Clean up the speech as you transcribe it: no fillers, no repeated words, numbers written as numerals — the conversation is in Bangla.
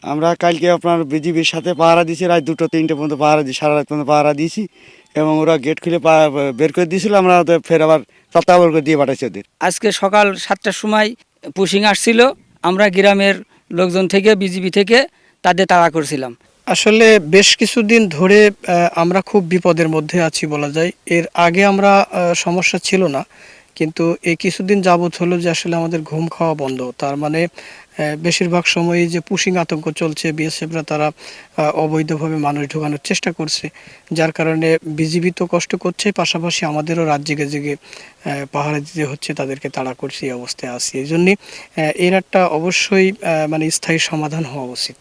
আমরা কালকে আপনার বিজিবির সাথে পাহারা দিয়েছি, রাত 2-3টে পর্যন্ত পাহারা দিই, সারা রাত পর্যন্ত পাহারা দিয়েছি এবং ওরা গেট খুলে বের করে দিয়েছিল। আমরা ওদের ফের আবার তত্ত্বাবধান করে দিয়ে পাঠাইছি ওদের। আজকে সকাল 7টার সময় পুশিং আসছিল, আমরা গ্রামের লোকজন থেকে বিজিবি থেকে তাদের তাড়া করছিলাম। আসলে বেশ কিছুদিন ধরে আমরা খুব বিপদের মধ্যে আছি বলা যায়। এর আগে আমরা সমস্যা ছিল না, কিন্তু এই কিছুদিন যাবৎ হলো যে আসলে আমাদের ঘুম খাওয়া বন্ধ। তার মানে বেশিরভাগ সময়ই যে পুশিং আতঙ্ক চলছে, বিএসএফরা তারা অবৈধভাবে মানুষ ঢোকানোর চেষ্টা করছে, যার কারণে বিজিবি তো কষ্ট করছে, পাশাপাশি আমাদেরও রাত জেগে জেগে পাহারা দিতে হচ্ছে, তাদেরকে তাড়া করছে। এই অবস্থায় আছি, এই জন্যে এর একটা অবশ্যই মানে স্থায়ী সমাধান হওয়া উচিত।